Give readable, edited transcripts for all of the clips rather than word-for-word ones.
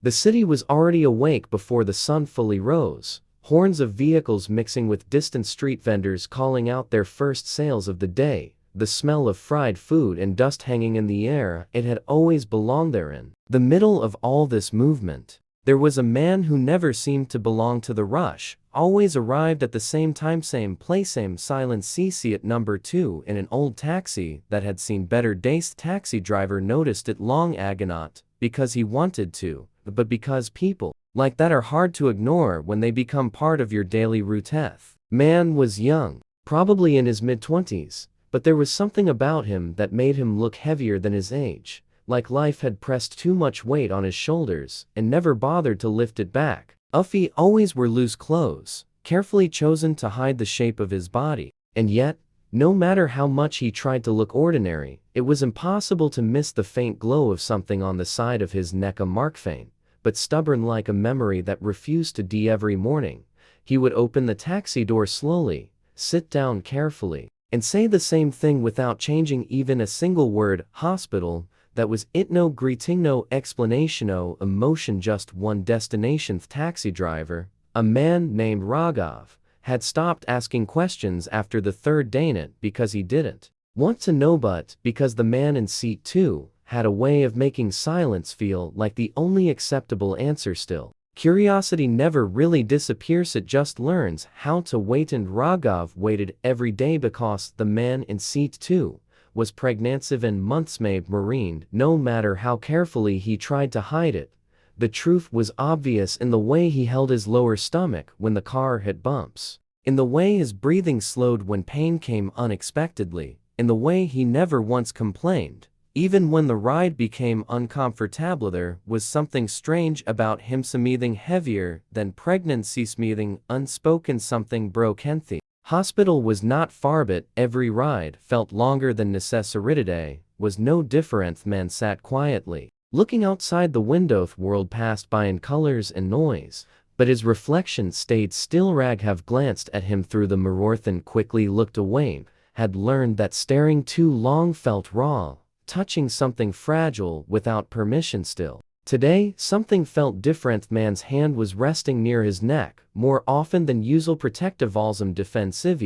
The city was already awake before the sun fully rose, horns of vehicles mixing with distant street vendors calling out their first sales of the day, the smell of fried food and dust hanging in the air. It had always belonged there. In the middle of all this movement, there was a man who never seemed to belong to the rush, always arrived at the same time, same place, same silent CC at number 2 in an old taxi that had seen better days. The taxi driver noticed it long ago, not because he wanted to, but because people like that are hard to ignore when they become part of your daily routine. Man was young, probably in his mid-20s, but there was something about him that made him look heavier than his age, like life had pressed too much weight on his shoulders and never bothered to lift it back. Uffy always wore loose clothes, carefully chosen to hide the shape of his body, and yet, no matter how much he tried to look ordinary, it was impossible to miss the faint glow of something on the side of his neck, a mark faint, but stubborn like a memory that refused to die. Every morning, he would open the taxi door slowly, sit down carefully, and say the same thing without changing even a single word. Hospital. That was it. No greeting, no explanation, no emotion, just one destination. The taxi driver, a man named Raghav, had stopped asking questions after the third day, not because he didn't want to know, but because the man in seat 2 had a way of making silence feel like the only acceptable answer. Still, curiosity never really disappears, it just learns how to wait, and Raghav waited every day because the man in seat 2 was pregnant and months made marine. No matter how carefully he tried to hide it, the truth was obvious in the way he held his lower stomach when the car hit bumps, in the way his breathing slowed when pain came unexpectedly, in the way he never once complained, even when the ride became uncomfortable. There was something strange about him, something heavier than pregnancy, something unspoken, something broken. The hospital was not far, but every ride felt longer than necessary. Today was no different. The man sat quietly, looking outside the window. The world passed by in colors and noise, but his reflection stayed still. Raghav glanced at him through the mirror, then quickly looked away, had learned that staring too long felt raw, touching something fragile without permission. Still, today, something felt different. The man's hand was resting near his neck, more often than usual, protective, almost defensive,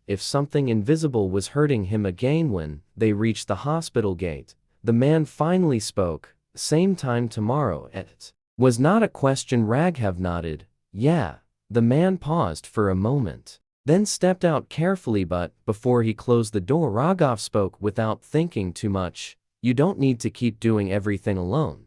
if something invisible was hurting him again. When they reached the hospital gate, the man finally spoke. Same time tomorrow. It was not a question. Raghav nodded. Yeah. The man paused for a moment, then stepped out carefully, but before he closed the door, Raghav spoke without thinking too much. You don't need to keep doing everything alone.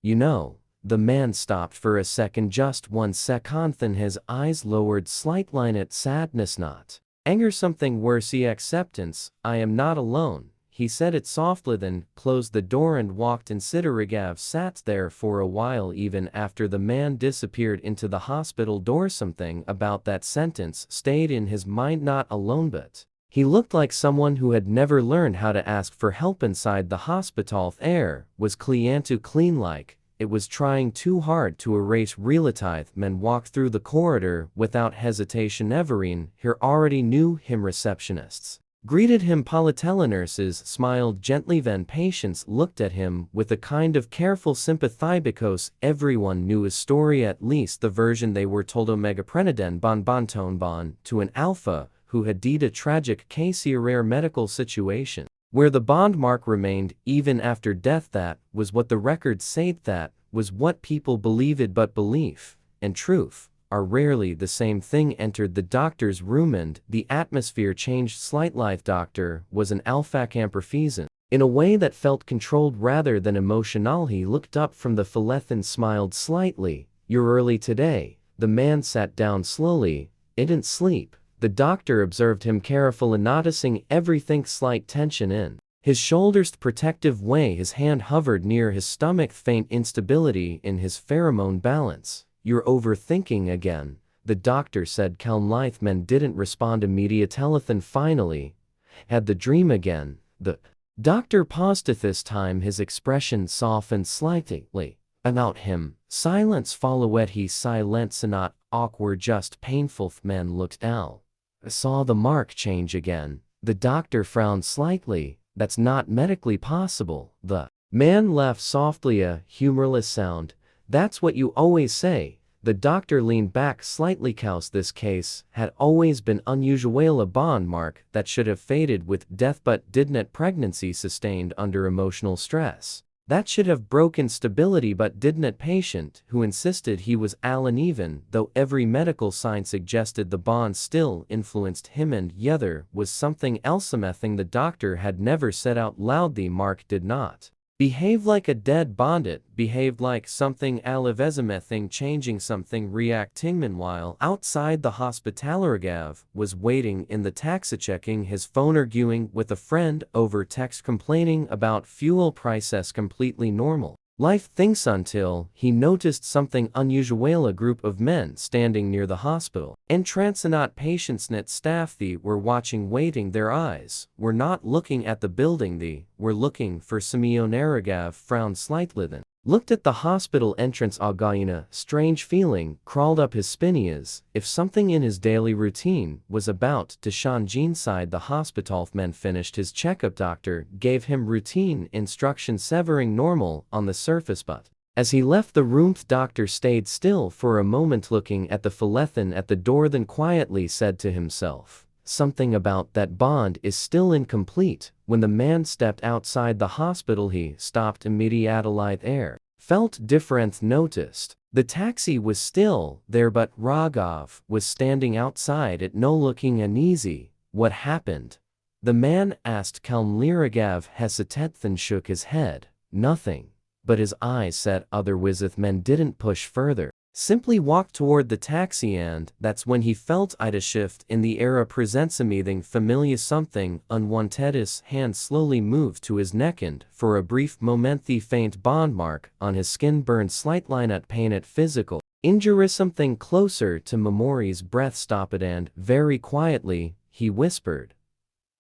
You know. The man stopped for a second, just 1 second, then his eyes lowered slightly at sadness, not anger, something worse, acceptance. I am not alone, he said it softly, then closed the door and walked inside. Raghav sat there for a while, even after the man disappeared into the hospital door. Something about that sentence stayed in his mind. Not alone, but he looked like someone who had never learned how to ask for help. Inside the hospital, the air was clean, like it was trying too hard to erase reality. Men walked through the corridor without hesitation. Everyone here already knew him. Receptionists greeted him, politely nurses smiled gently, then patients looked at him with a kind of careful sympathy because everyone knew his story, at least the version they were told. Omegaverse bon to an alpha who had died, a tragic case, a rare medical situation where the bond mark remained even after death. That was what the records said, that was what people believed, but belief and truth are rarely the same thing. Entered the doctor's room and the atmosphere changed slightly. The doctor was an alpha-camperphysician in a way that felt controlled rather than emotional. He looked up from the fillet and smiled slightly. You're early today. The man sat down slowly. Didn't sleep. The doctor observed him carefully, noticing everything, slight tension in his shoulders, the protective way his hand hovered near his stomach, faint instability in his pheromone balance. You're overthinking again, the doctor said calmly. The man didn't respond immediately. Then finally, had the dream again. The doctor paused. At this time his expression softened slightly. About him, silence followed. He silence, not awkward, just painful. The man looked out. Saw the mark change again. The doctor frowned slightly. That's not medically possible. The man laughed softly, a humorless sound That's what you always say. The doctor leaned back slightly. Cause this case had always been unusual, a bond mark that should have faded with death but didn't. Pregnancy sustained under emotional stress that should have broken stability but didn't. Patient who insisted he was Alan, even though every medical sign suggested the bond still influenced him, and the other was something else, something the doctor had never said out loud. The mark did not behave like a dead bond, it behaved like something alive, something changing, something reacting. Meanwhile, outside the hospital, Ragav was waiting in the taxi, checking his phone, arguing with a friend over text, complaining about fuel prices. Completely normal life things until he noticed something unusual, a group of men standing near the hospital. Entrance, not patients, net staff. They were watching, waiting. Their eyes were not looking at the building, they were looking for Simeon. Ragav frowned slightly, then looked at the hospital entrance. Agayana, strange feeling crawled up his spine, as if something in his daily routine was about to change. Inside the hospital, men finished his checkup. Doctor gave him routine instructions, severing normal on the surface, but as he left the room, the doctor stayed still for a moment, looking at the Philethan at the door, then quietly said to himself, something about that bond is still incomplete. When the man stepped outside the hospital, he stopped immediately. Air felt different. Noticed the taxi was still there, but Ragav was standing outside it, no looking uneasy. What happened? The man asked calmly. Ragav hesitated, then shook his head. Nothing. But his eyes said otherwise. Men didn't push further, simply walked toward the taxi, and that's when he felt a shift in the air, present something familiar, something unwanted. His hand slowly moved to his neck, and for a brief moment the faint bond mark on his skin burned slightly, not pain, at physical injury, something closer to memories. Breath stopped, and very quietly he whispered,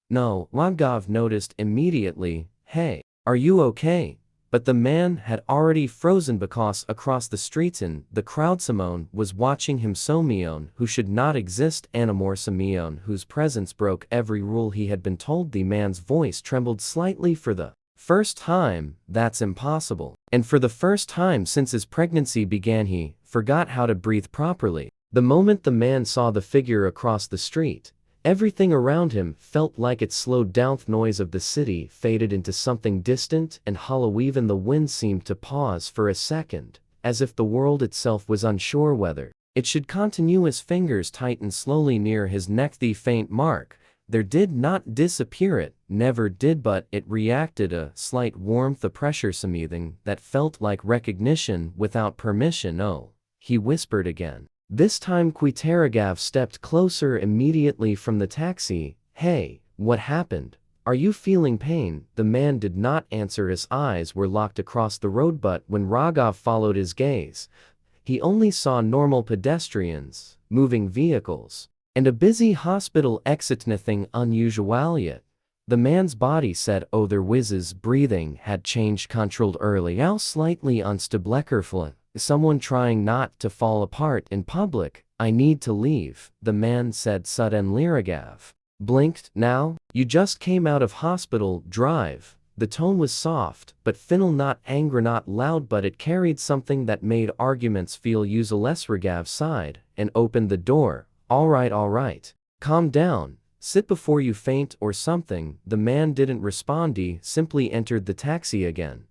"No." Ragav noticed immediately, "Hey, are you okay?" But the man had already frozen, because across the streets in the crowd Simone was watching him. Simeon, who should not exist anymore, Simeon whose presence broke every rule he had been told. The man's voice trembled slightly. For the first time, that's impossible. And for the first time since his pregnancy began, he forgot how to breathe properly. The moment the man saw the figure across the street, everything around him felt like it slowed down. The noise of the city faded into something distant and hollow. Even the wind seemed to pause for a second, as if the world itself was unsure whether it should continue. His fingers tightened slowly near his neck. The faint mark there did not disappear, it never did, but it reacted a slight warmth, a pressure, something that felt like recognition without permission. "Oh," he whispered again. This time Ragav stepped closer immediately from the taxi. "Hey, what happened? Are you feeling pain?" The man did not answer. His eyes were locked across the road, but when Ragav followed his gaze, he only saw normal pedestrians, moving vehicles, and a busy hospital exit. Nothing unusual yet. The man's body said, "Oh." Their whizz's breathing had changed, controlled early, now slightly unstable. Someone trying not to fall apart in public. "I need to leave," the man said suddenly. Ragav blinked. "Now? You just came out of hospital. Drive." The tone was soft, but final, not angry, not loud, but it carried something that made arguments feel useless. Ragav sighed and opened the door. All right. Calm down. Sit before you faint or something." The man didn't respond. He simply entered the taxi again.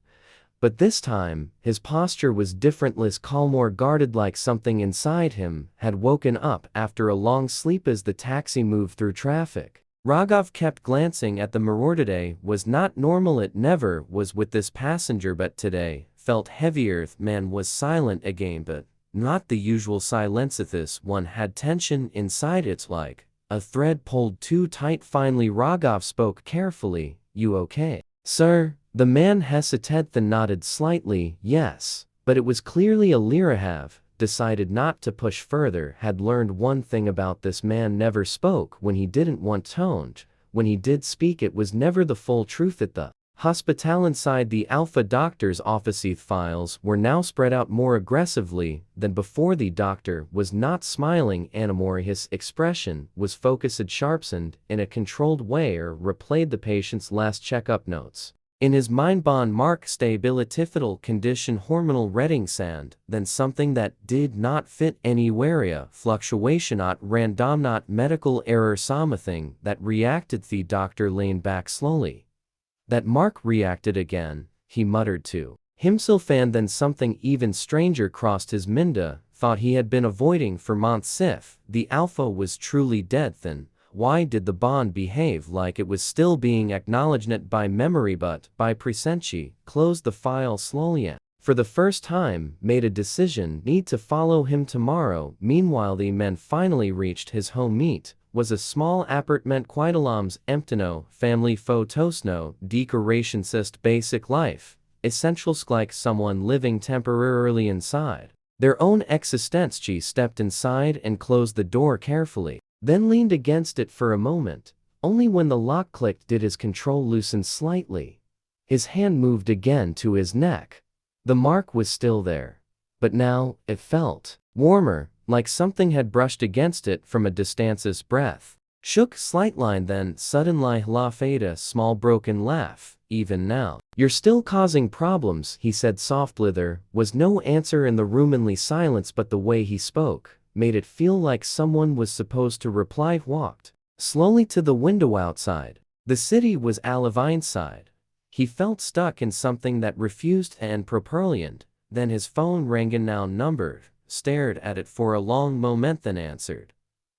But this time, his posture was different, less calm, more guarded, like something inside him had woken up after a long sleep. As the taxi moved through traffic, Ragav kept glancing at the mirror. Today was not normal. It never was with this passenger, but today felt heavier. The man was silent again, but not the usual silence. This one had tension inside. It's like a thread pulled too tight. Finally Ragav spoke carefully, "You okay, sir?" The man hesitated, then nodded slightly, "Yes." But it was clearly a Lirahav decided not to push further. Had learned one thing about this man: never spoke when he didn't want toned. When he did speak, it was never the full truth. At the hospital inside the Alpha doctor's office, files were now spread out more aggressively than before. The doctor was not smiling anymore. His expression was focused, sharpened in a controlled way, or replayed the patient's last checkup notes. In his mindbond mark stabilitifital condition hormonal reading sand, then something that did not fit anywhere fluctuation at random not medical error something that reacted the doctor leaned back slowly. That mark reacted again, he muttered to himself, and then something even stranger crossed his mind, thought he had been avoiding for months. If the alpha was truly dead, then why did the bond behave like it was still being acknowledged not by memory but by presenti? Closed the file slowly and, for the first time, made a decision need to follow him tomorrow. Meanwhile the man finally reached his home. Meet was a small apartment quitaloms emptino family photos no decoration sist basic life essentials like someone living temporarily inside their own existence. She stepped inside and closed the door carefully, then leaned against it for a moment. Only when the lock clicked did his control loosen slightly. His hand moved again to his neck. The mark was still there, but now it felt warmer, like something had brushed against it from a distance. His breath shook slightly, then suddenly laughed a small broken laugh. Even now, you're still causing problems, he said softly. There was no answer in the roomly silence, but the way he spoke made it feel like someone was supposed to reply. Walked slowly to the window outside. The city was alive inside. He felt stuck in something that refused and propelled. Then his phone rang. A noun number, stared at it for a long moment, then answered.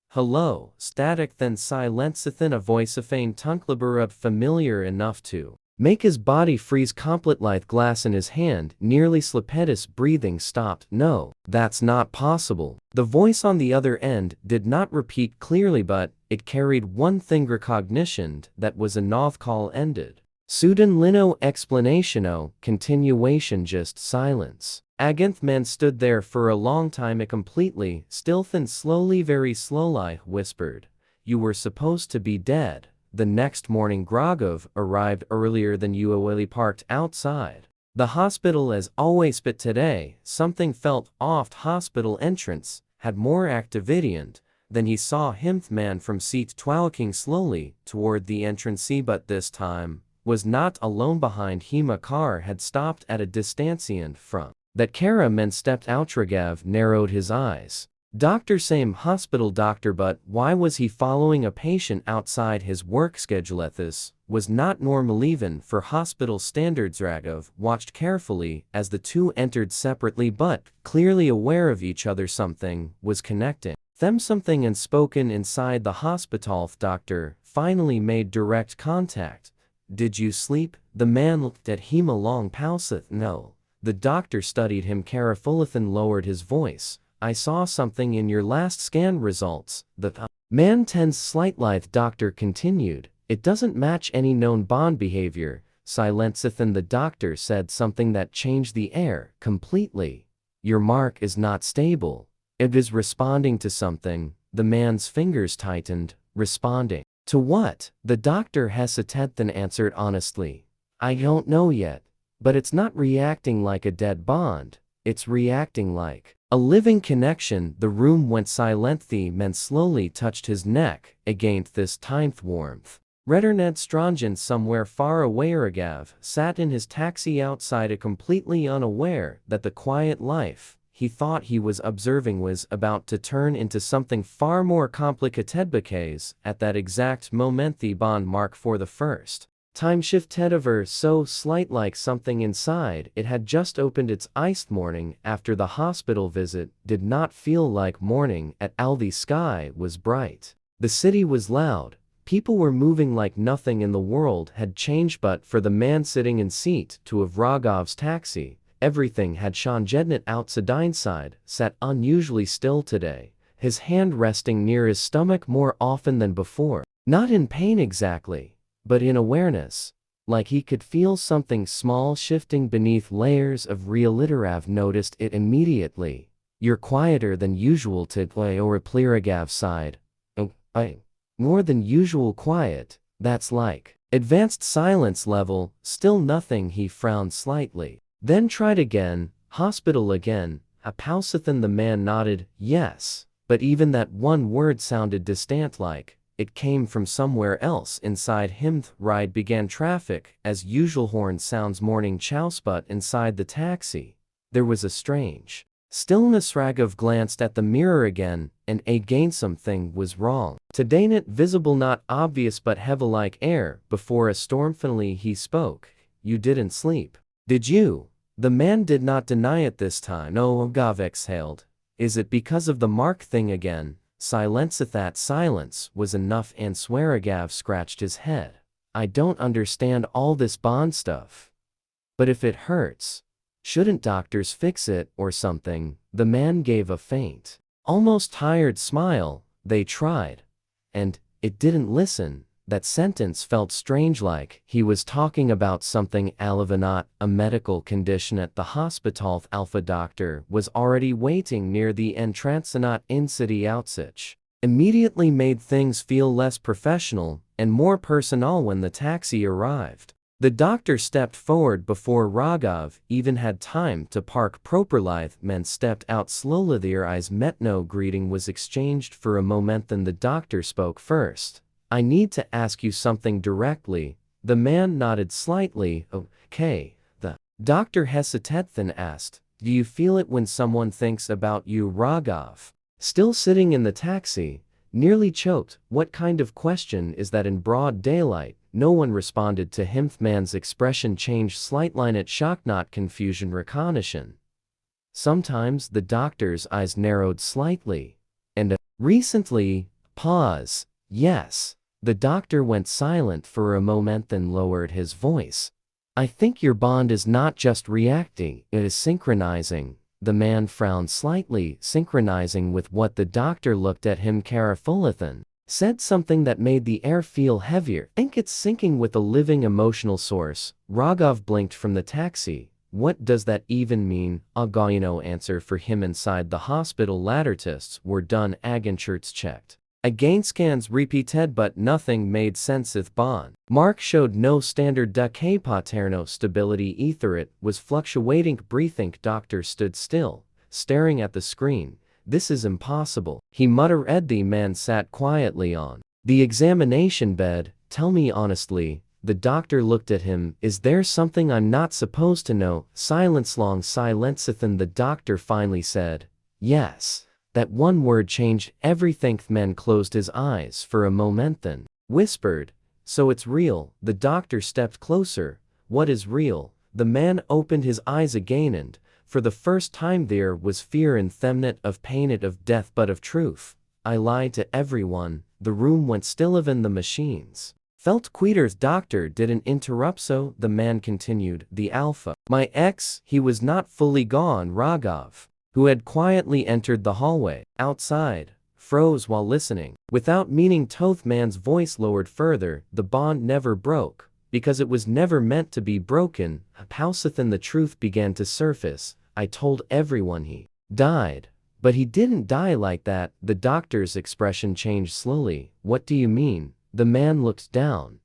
Hello, static, then silence. Within a voice of faint tunkleber familiar enough to make his body freeze completely. Glass in his hand nearly slipped. His breathing stopped. No, that's not possible. The voice on the other end did not repeat clearly, but it carried one thing recognition that was a noth call ended. Sudden lino explanationo continuation just silence. Aganth man stood there for a long time, a completely still, then slowly, very slowly whispered, you were supposed to be dead. The next morning Grogov arrived earlier than usually, parked outside the hospital as always, but today something felt off. Hospital entrance had more activity, and then he saw man from seat walking slowly toward the entrance, but this time was not alone. Behind him a car had stopped at a distance, and from that Kara men stepped out. Ragav narrowed his eyes. Doctor, same hospital doctor, but why was he following a patient outside his work schedule? This was not normal even for hospital standards. Ragav watched carefully as the two entered separately, but clearly aware of each other. Something was connecting them, something unspoken inside the hospital. Doctor finally made direct contact. Did you sleep? The man looked at him a long pause. No. The doctor studied him carefully and lowered his voice. I saw something in your last scan results. The man tensed slightly. The doctor continued. It doesn't match any known bond behavior. Silenceth, and the doctor said something that changed the air completely. Your mark is not stable. It is responding to something. The man's fingers tightened. Responding to what? The doctor hesitated, then answered honestly. I don't know yet. But it's not reacting like a dead bond. It's reacting like a living connection. The room went silent. The man slowly touched his neck, against this time warmth. Rederned Strongen somewhere far away. Ragav sat in his taxi outside, completely unaware that the quiet life he thought he was observing was about to turn into something far more complicated. Because at that exact moment the bond mark for the first time shifted over so slight, like something inside it had just opened its eyes. Morning after the hospital visit did not feel like morning at all. The sky was bright. The city was loud. People were moving like nothing in the world had changed. But for the man sitting in seat 2 of Rogov's taxi, everything had changed. Jednat outside sat unusually still today, his hand resting near his stomach more often than before. Not in pain exactly, but in awareness, like he could feel something small shifting beneath layers of Realiterav noticed it immediately. You're quieter than usual today, or Pliragav sighed. Oh, more than usual quiet, that's like advanced silence level, still nothing. He frowned slightly, then tried again. Hospital again. A Pausathan. The man nodded, yes, but even that one word sounded distant, like it came from somewhere else inside him. Ride began traffic, as usual horn sounds morning chowsput inside the taxi. There was a strange stillness. Raghav glanced at the mirror again, and again something was wrong. Today not visible, not obvious, but heavy like air. Before a storm finally he spoke. You didn't sleep, did you? The man did not deny it this time. No, Gav exhaled. Is it because of the Mark thing again? Silence. That silence was enough, and Swearagav scratched his head. I don't understand all this Bond stuff. But if it hurts, shouldn't doctors fix it or something? The man gave a faint, almost tired smile. They tried, and it didn't listen. That sentence felt strange, like he was talking about something not a medical condition at the hospital. Alpha doctor was already waiting near the entrance. Not in city outside immediately made things feel less professional and more personal. When the taxi arrived, the doctor stepped forward before Raghav even had time to park properly. Men stepped out slowly. Their eyes met. No greeting was exchanged for a moment. Then the doctor spoke first. I need to ask you something directly. The man nodded slightly. Okay. The doctor hesitated, then asked, do you feel it when someone thinks about you? Raghav, still sitting in the taxi, nearly choked. What kind of question is that in broad daylight? No one responded to him. Man's expression changed slightly. It shocked, not confusion, recognition. Sometimes the doctor's eyes narrowed slightly. And recently, pause. Yes. The doctor went silent for a moment, then lowered his voice. I think your Bond is not just reacting, it is synchronizing. The man frowned slightly. Synchronizing with what? The doctor looked at him carefully, then said something that made the air feel heavier. Think it's syncing with a living emotional source. Raghav blinked from the taxi. What does that even mean? No answer for him. Inside the hospital, ladder tests were done. Agenturts checked. Again scans repeated, but nothing made sense. If Bond Mark showed no standard decay paterno stability, either it was fluctuating. Breathing. Doctor stood still, staring at the screen. This is impossible, he muttered. The man sat quietly on the examination bed. Tell me honestly. The doctor looked at him. Is there something I'm not supposed to know? Silence. Long silence. Then the doctor finally said, yes. That one word changed everything. The man closed his eyes for a moment, then whispered, so it's real. The doctor stepped closer. What is real? The man opened his eyes again, and for the first time there was fear in them, not of pain, not of death, but of truth. I lied to everyone. The room went still. Even the machines felt quieter. Doctor didn't interrupt, so the man continued. The Alpha, my ex, he was not fully gone. Raghav, who had quietly entered the hallway outside, froze while listening. Without meaning, Toth man's voice lowered further. The bond never broke, because it was never meant to be broken. Howsathan, the truth began to surface. I told everyone he died, but he didn't die like that. The doctor's expression changed slowly. What do you mean? The man looked down.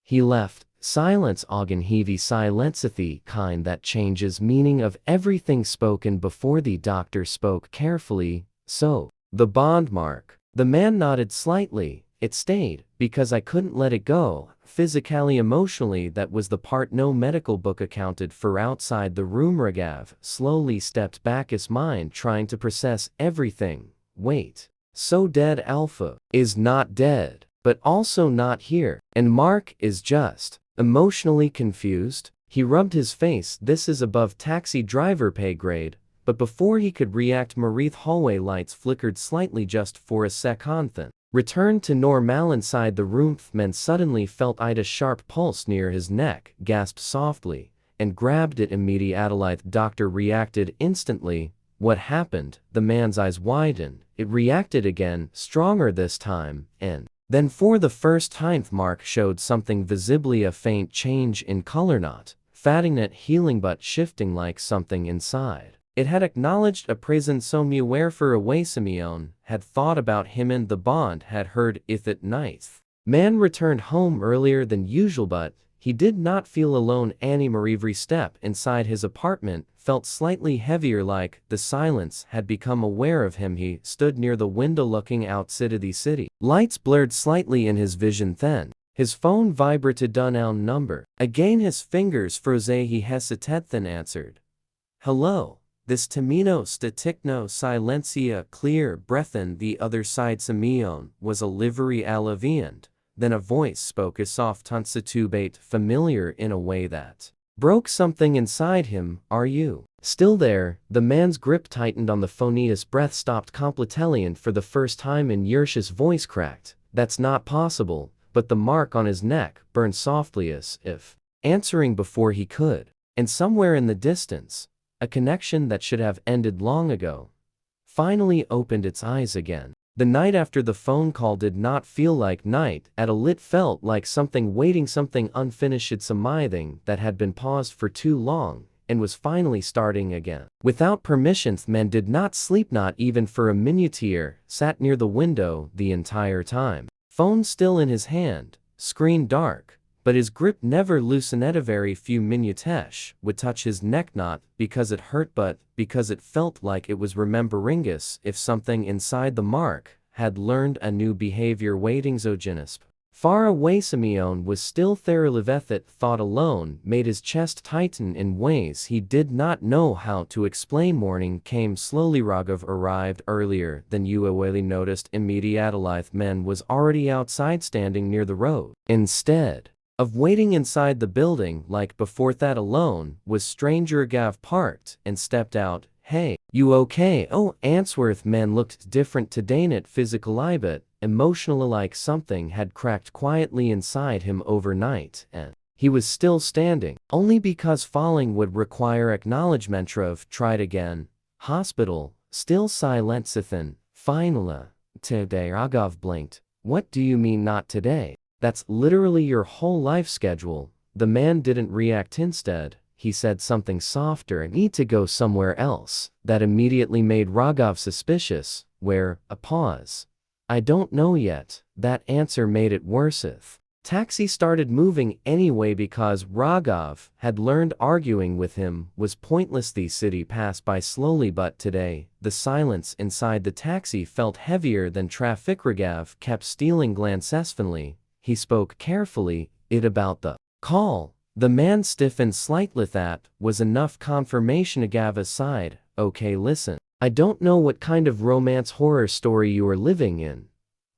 He left. Silence. Ogden heavy silence, the kind that changes meaning of everything spoken before. The doctor spoke carefully. So, the bond Mark. The man nodded slightly. It stayed, because I couldn't let it go. Physically, emotionally, that was the part no medical book accounted for. Outside the room, Raghav slowly stepped back, his mind trying to process everything. Wait. So dead? Alpha is not dead, but also not here. And Mark is just emotionally confused. He rubbed his face. This is above taxi driver pay grade. But before he could react, Marith hallway lights flickered slightly just for a second, then returned to normal. Inside the room, men suddenly felt Ida's sharp pulse near his neck, gasped softly, and grabbed it immediately. The doctor reacted instantly. What happened? The man's eyes widened. It reacted again, stronger this time, and then for the first time Mark showed something visibly, a faint change in color, not fatting, not healing, but shifting, like something inside it had acknowledged a presence. So aware for a way Simeon had thought about him, and the bond had heard it at night. Man returned home earlier than usual, but He did not feel alone. Every step inside his apartment felt slightly heavier, like the silence had become aware of him. He stood near the window looking outside of the city. Lights blurred slightly in his vision then. His phone vibrated. Unknown number. Again his fingers froze. He hesitated then answered. Hello. This Tamino Statikno Silencia clear breathen the other side. Simeon was a livery alaviant. Then a voice spoke, a soft tunsitubate, familiar in a way that broke something inside him. Are you still there? The man's grip tightened on the phone. His breath stopped completely, and for the first time in years his voice cracked. That's not possible. But the mark on his neck burned softly as if answering before he could. And somewhere in the distance, a connection that should have ended long ago finally opened its eyes again. The night after the phone call did not feel like night at all. It felt like something waiting, something unfinished, something that had been paused for too long and was finally starting again. Without permission, the man did not sleep, not even for a minute. Sat near the window the entire time. Phone still in his hand, screen dark, but his grip never loosened. A very few minutes would touch his neck, not because it hurt but because it felt like it was remembering us, if something inside the mark had learned a new behavior. Waiting Zogenisp. Far away. Simeon was still there. That thought alone made his chest tighten in ways he did not know how to explain. Morning came slowly. Raghav arrived earlier than Yaoi noticed immediately. Men was already outside, standing near the road. Instead of waiting inside the building like before, that alone was stranger. Gav parked and stepped out. Hey, you okay? Oh, Answorth. Men looked different today, not physically but emotionally, like something had cracked quietly inside him overnight, and he was still standing. Only because falling would require acknowledgement. Of tried again. Hospital, still silent. Sithin, finally. Today. Raghav blinked. What do you mean not today? That's literally your whole life schedule. The man didn't react. Instead, he said something softer. I need to go somewhere else. That immediately made Raghav suspicious. Where? A pause. I don't know yet. That answer made it worse. Taxi started moving anyway because Raghav had learned arguing with him was pointless. The city passed by slowly, but today, the silence inside the taxi felt heavier than traffic. Raghav kept stealing glances. Finally, he spoke carefully. It about the call. The man stiffened slightly. That was enough confirmation. Agav sighed. Okay, listen. I don't know what kind of romance horror story you are living in,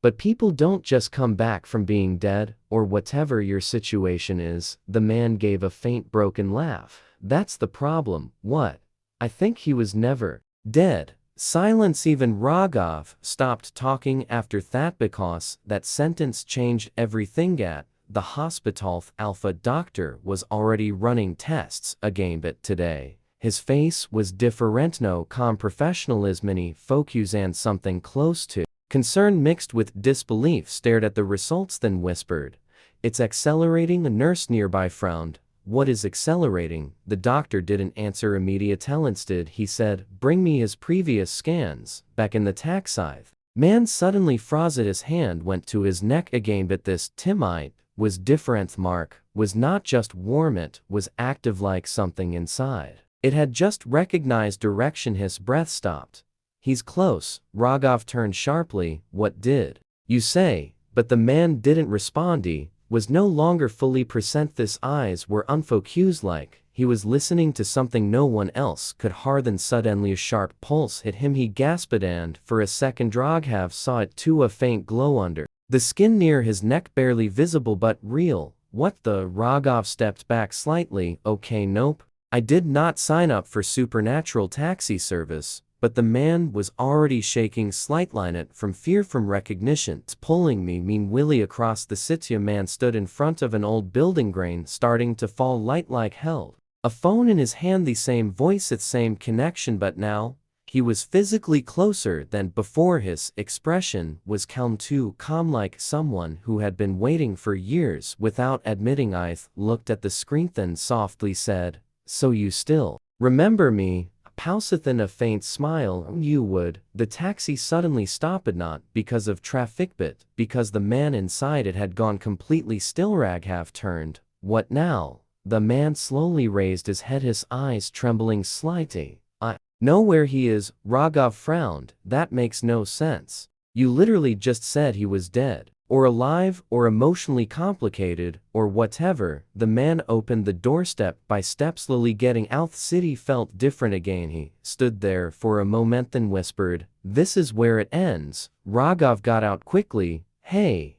but people don't just come back from being dead, or whatever your situation is. The man gave a faint broken laugh. That's the problem. What? I think he was never dead. Silence. Even Raghav stopped talking after that because that sentence changed everything. At the hospital, Alpha Doctor was already running tests again, but today his face was different. No calm professionalism. Any focus and something close to concern mixed with disbelief stared at the results, then whispered, "It's accelerating." A nurse nearby frowned. What is accelerating? The doctor didn't answer immediately. Instead, he said, "Bring me his previous scans." Back in the taxi, man suddenly froze. His hand went to his neck again, but this timite was different. Mark was not just warm, it was active, like something inside it had just recognized direction. His breath stopped. He's close. Raghav turned sharply. What did you say? But the man didn't respond. He was no longer fully present. His eyes were unfocused, like he was listening to something no one else could hear. Then suddenly a sharp pulse hit him. He gasped, and for a second Raghav saw it too, a faint glow under the skin near his neck, barely visible but real. What the? Raghav stepped back slightly. Okay, nope. I did not sign up for supernatural taxi service. But the man was already shaking slightly from fear, from recognition. It's pulling me. Mean Willie across the city. A man stood in front of an old building, grain starting to fall, light like hell. A phone in his hand, the same voice, the same connection, but now he was physically closer than before. His expression was calm, too calm, like someone who had been waiting for years without admitting. I looked at the screen, then softly said, "So you still remember me?" Pausathan, a faint smile. You would. The taxi suddenly stopped, not because of traffic but because the man inside it had gone completely still. Raghav turned, What now? The man slowly raised his head, his eyes trembling slightly. I know where he is. Raghav frowned. That makes no sense. You literally just said he was dead. Or alive, or emotionally complicated, or whatever. The man opened the door step by step, slowly getting out. The city felt different again. He stood there for a moment, then whispered, "This is where it ends." Raghav got out quickly. Hey.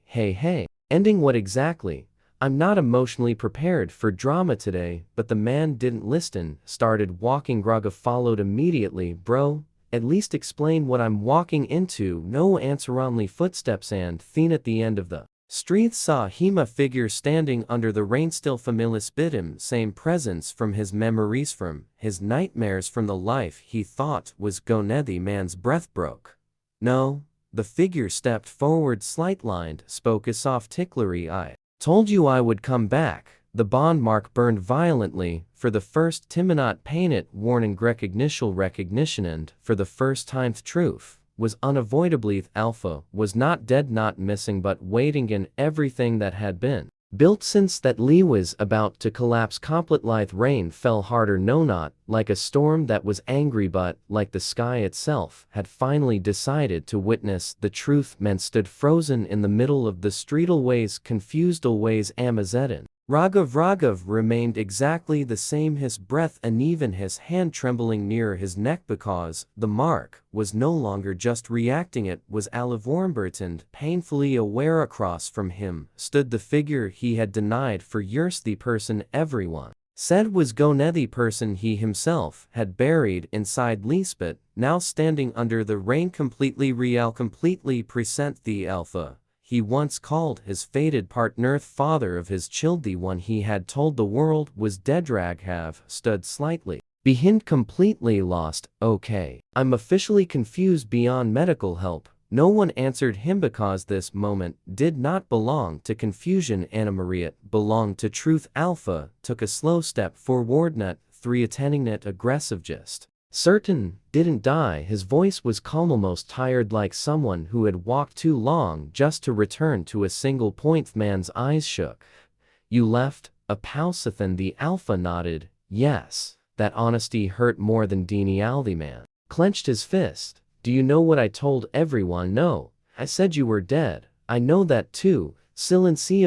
Ending what exactly? I'm not emotionally prepared for drama today, but the man didn't listen, started walking. Raghav followed immediately. Bro, at least explain what I'm walking into. No answer. Only footsteps, and then at the end of the street saw him, a figure standing under the rain, still familiar. Bit him, same presence from his memories, from his nightmares, from the life he thought was gone. The man's breath broke. No. The figure stepped forward, slight-lined, spoke a soft ticklery. I told you I would come back. The bond mark burned violently. For the first Timonot painted warning recognition, and for the first time the truth was unavoidably Alpha was not dead, not missing, but waiting in everything that had been built since that Lee was about to collapse. Complete lithe rain fell harder, no, not like a storm that was angry, but like the sky itself had finally decided to witness the truth. Men stood frozen in the middle of the street, always confused, always Amazeddin. Raghav remained exactly the same, his breath uneven, his hand trembling near his neck, because the mark was no longer just reacting, it was alive. And painfully aware across from him stood the figure he had denied for years, the person everyone said was gone, the person he himself had buried inside Lisbeth, now standing under the rain, completely real, completely present. The Alpha he once called his fated partner, father of his child, the one he had told the world was dead. Raghav stood slightly behind, completely lost. Okay, I'm officially confused beyond medical help. No one answered him, because this moment did not belong to confusion. Anna Maria belonged to truth. Alpha took a slow step forward, not 3 attending it aggressive, just certain, didn't die. His voice was calm, almost tired, like someone who had walked too long just to return to a single point. The man's eyes shook. You left? A Pausathan? The Alpha nodded. Yes. That honesty hurt more than denial. The man clenched his fist. Do you know what I told everyone? No. I said you were dead. I know that too. Silenciously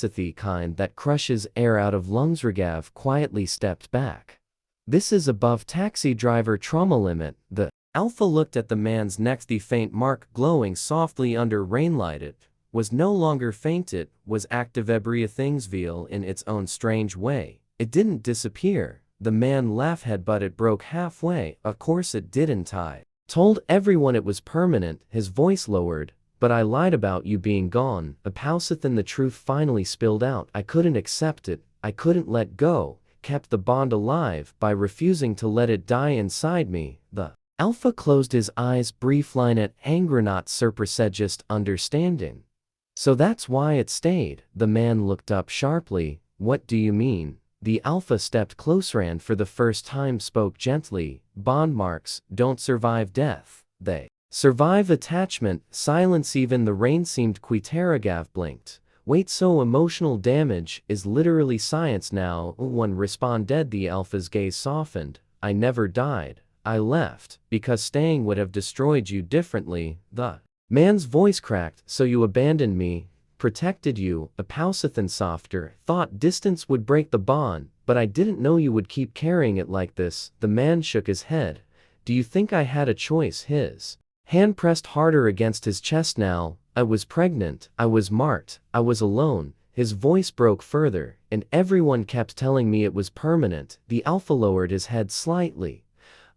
the kind that crushes air out of lungs. Raghav quietly stepped back. This is above taxi driver trauma limit. The Alpha looked at the man's neck. The faint mark glowing softly under rainlight, it was no longer faint, it was active. Everything's veil in its own strange way. It didn't disappear. The man laughed, but it broke halfway. Of course it didn't. I told everyone it was permanent. His voice lowered. But I lied about you being gone. A Pausathan. The truth finally spilled out. I couldn't accept it. I couldn't let go. Kept the bond alive by refusing to let it die inside me. The Alpha closed his eyes, brief line at anger, not surprise, just understanding. So that's why it stayed. The man looked up sharply. What do you mean? The Alpha stepped closer and for the first time spoke gently. Bond marks don't survive death. They survive attachment. Silence. Even the rain seemed quiet. Raghav blinked. Wait, so emotional damage is literally science now? One responded. The Alpha's gaze softened. I never died. I left because staying would have destroyed you differently. The man's voice cracked. So you abandoned me, protected you. A Pausathan softer. Thought distance would break the bond, but I didn't know you would keep carrying it like this. The man shook his head. Do you think I had a choice? His hand pressed harder against his chest now. I was pregnant, I was marked, I was alone. His voice broke further, and everyone kept telling me it was permanent. The Alpha lowered his head slightly.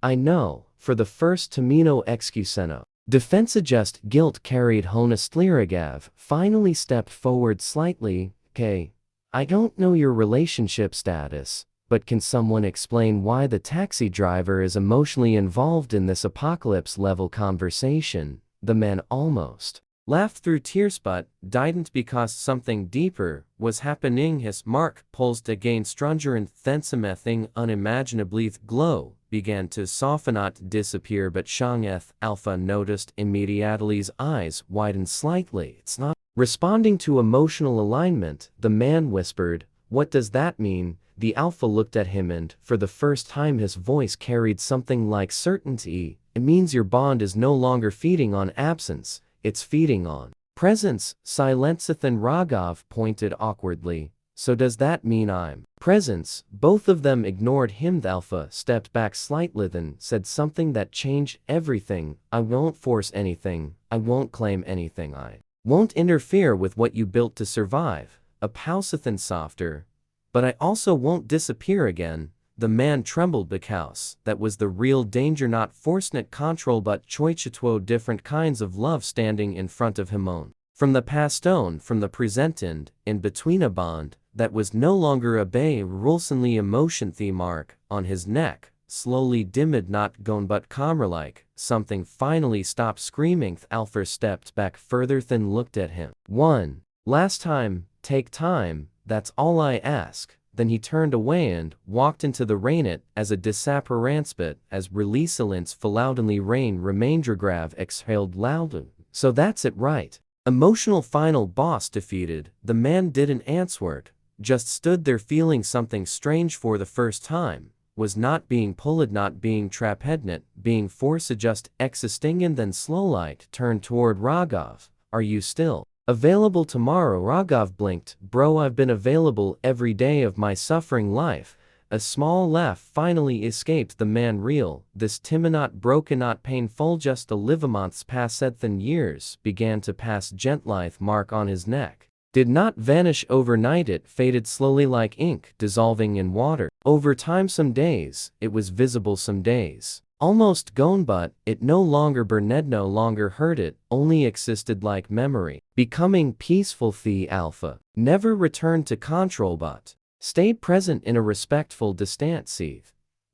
I know, for the first Tamino excuseno. Defense adjust guilt carried honestly. Raghav finally stepped forward slightly. K. I don't know your relationship status, but can someone explain why the taxi driver is emotionally involved in this apocalypse-level conversation? The man almost laughed through tears, but didn't, because something deeper was happening. His mark pulsed again stronger, and then something unimaginably glow began to soften, not disappear, but Shangeth. Alpha noticed immediately. His eyes widened slightly. It's not responding to emotional alignment. The man whispered, What does that mean? The Alpha looked at him and, for the first time his voice carried something like certainty. It means your bond is no longer feeding on absence, it's feeding on presence. Silentsathan Raghav pointed awkwardly. So does that mean I'm presence? Both of them ignored him. The Alpha stepped back slightly then said something that changed everything. I won't force anything, I won't claim anything, I won't interfere with what you built to survive. A Pausathan softer. But I also won't disappear again. The man trembled because that was the real danger, not forced control but choichitwo, different kinds of love standing in front of him on. From the past on, from the present and, in between a bond, that was no longer a bay rulesonly emotion. The mark on his neck, slowly dimmed, not gone but calmer-like, something finally stopped screaming. Alpha stepped back further then looked at him. One last time, take time, that's all I ask. Then he turned away and walked into the rain. It as a disappearance as releasalins loudly rain Remaindragrav exhaled loudly. So that's it, right? Emotional final boss defeated. The man didn't answer, just stood there feeling something strange for the first time. Was not being pulled, not being trapped, not being forced, just existing. And then slowly turned toward Raghav. Are you still available tomorrow? Raghav blinked. Bro, I've been available every day of my suffering life. A small laugh finally escaped the man. Real, this time not broken, not painful, just a live. Months passed, then years began to pass. Gently, mark on his neck did not vanish overnight, it faded slowly like ink dissolving in water. Over time, some days it was visible, some days almost gone, but it no longer burned, no longer hurt, it only existed like memory, becoming peaceful. The Alpha never returned to control but stayed present in a respectful distance.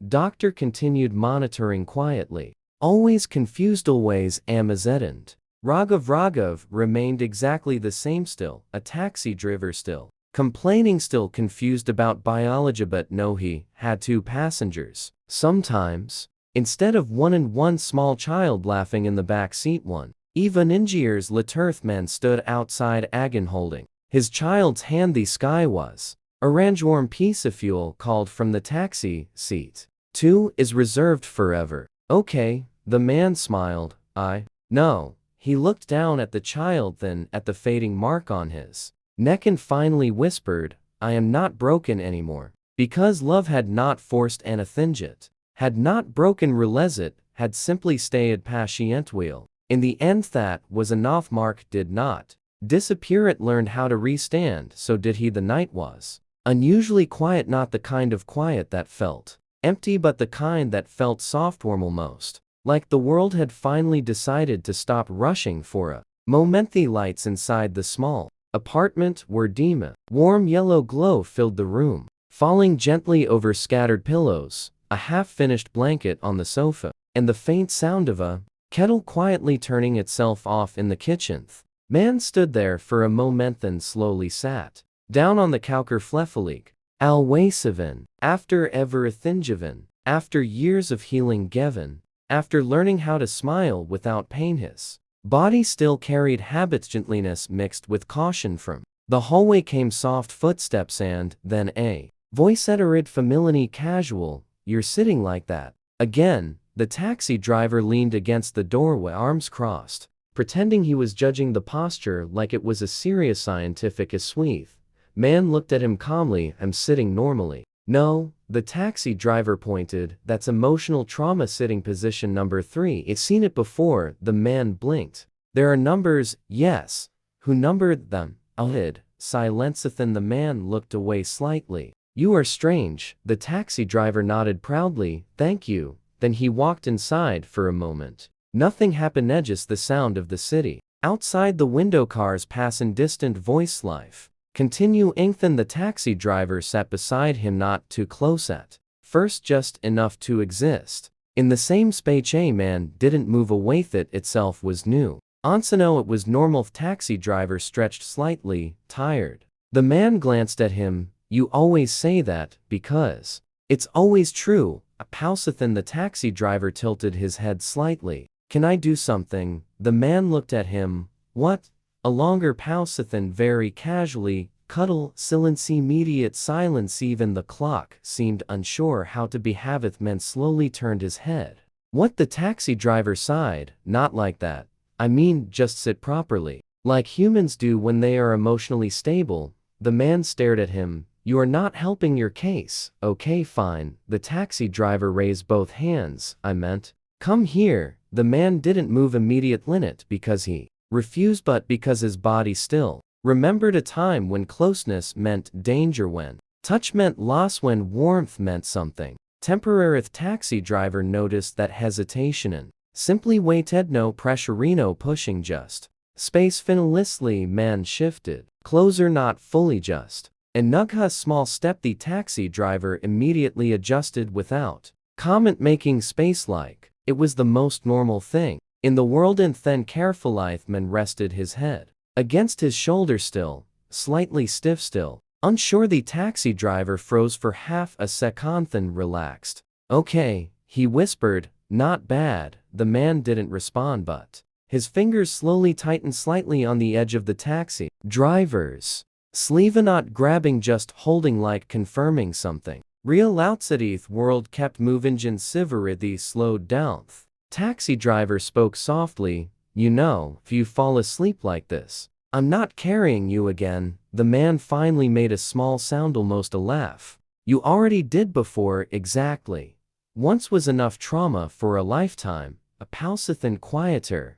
Doctor continued monitoring quietly. Always confused, always amazedent. Raghav remained exactly the same, still a taxi driver, still complaining, still confused about biology, but no, he had two passengers. Sometimes, instead of one small child laughing in the back seat, one even Ingier's Laturth man stood outside Agon holding his child's hand. The sky was orange, warm piece of fuel called from the taxi seat. 2 is reserved forever. Okay, the man smiled. I know. He looked down at the child, then at the fading mark on his neck and finally whispered, I am not broken anymore. Because love had not forced Anathinjit, had not broken Relezit, had simply stayed patient wheel. In the end that was enough. Mark did not disappear, it learned how to restand, so did he. The night was unusually quiet, not the kind of quiet that felt empty but the kind that felt soft, warm, almost like the world had finally decided to stop rushing for a moment. The lights inside the small apartment were dim. Warm yellow glow filled the room, falling gently over scattered pillows, a half-finished blanket on the sofa, and the faint sound of a kettle quietly turning itself off in the kitchen. Man stood there for a moment then slowly sat down on the Kauker Flefalik. Alwasivin, after Everithinjavin, after years of healing Gevin, after learning how to smile without pain, his body still carried habits. Gentliness mixed with caution. From the hallway came soft footsteps and then a voice uttered familiarly casual, you're sitting like that again. The taxi driver leaned against the doorway, arms crossed, pretending he was judging the posture like it was a serious scientific sweep. Man looked at him calmly. I'm sitting normally. No, the taxi driver pointed, that's emotional trauma, sitting position number 3. It's seen it before. The man blinked. There are numbers, yes. Who numbered them? Ahid. Silenceathan. The man looked away slightly. You are strange. The taxi driver nodded proudly. Thank you. Then he walked inside. For a moment nothing happened, just the sound of the city. Outside the window, cars pass in distant voice. Life continue. Ingthan. The taxi driver sat beside him, not too close at first, just enough to exist in the same space. A man didn't move away. It itself was new. Ansano, it was normal. Taxi driver stretched slightly, tired. The man glanced at him. You always say that, because it's always true. A Pausathan. The taxi driver tilted his head slightly. Can I do something? The man looked at him. What? A longer Pausathan very casually. cuddle, silence, immediate silence. Even the clock seemed unsure how to behave. Man slowly turned his head. What? The taxi driver sighed. Not like that. I mean, just sit properly. Like humans do when they are emotionally stable. The man stared at him. You are not helping your case. Okay, fine. The taxi driver raised both hands. I meant, come here. The man didn't move immediately, not because he refused but because his body still remembered a time when closeness meant danger, when touch meant loss, when warmth meant something temporary. The taxi driver noticed that hesitation and simply waited. No pressure, no pushing, just space. Finalistly, man shifted closer, not fully, just a small step. The taxi driver immediately adjusted without comment, making space like it was the most normal thing in the world. And then careful man rested his head against his shoulder, still slightly stiff, still unsure. The taxi driver froze for half a second, then relaxed. Okay, he whispered, not bad. The man didn't respond, but his fingers slowly tightened slightly on the edge of the taxi driver's sleeve, not grabbing, just holding, like confirming something real. Outside the world kept moving. Civarity slowed down. Taxi driver spoke softly. You know, if you fall asleep like this, I'm not carrying you again. The man finally made a small sound, almost a laugh. You already did before. Exactly. Once was enough trauma for a lifetime. A Palsathan quieter.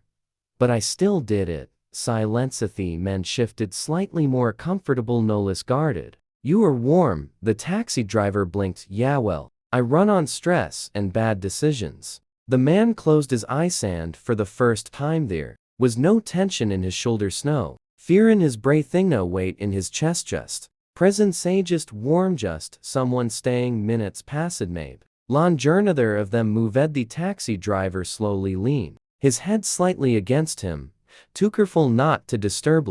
But I still did it. Silence. The man shifted slightly more comfortable, no less guarded. You are warm. The taxi driver blinked. Yeah, well, I run on stress and bad decisions. The man closed his eyes, and for the first time there was no tension in his shoulders, no fear in his breathing, no weight in his chest, just presence, just warm, just someone staying. Minutes passed. Maybe neither of them moved. The taxi driver slowly leaned his head slightly against him, too careful not to disturb.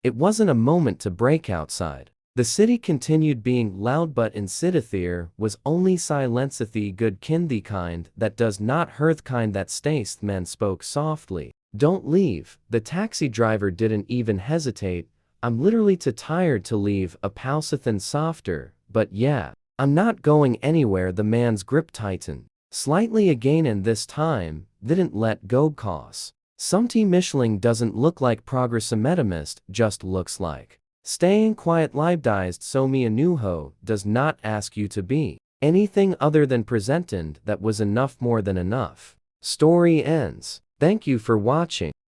It wasn't a moment to break outside. The city continued being loud, but inside there was only silence. The good kind, the kind that does not hurt, kind that stays. The man spoke softly. Don't leave. The taxi driver didn't even hesitate. I'm literally too tired to leave. A Palsathan softer, but yeah, I'm not going anywhere. The man's grip tightened slightly again, and this time didn't let go. Cause something Michelin doesn't look like progress. A metamist just looks like staying quiet. Libedized. So me a new ho does not ask you to be anything other than present, and that was enough, more than enough. Story ends. Thank you for watching.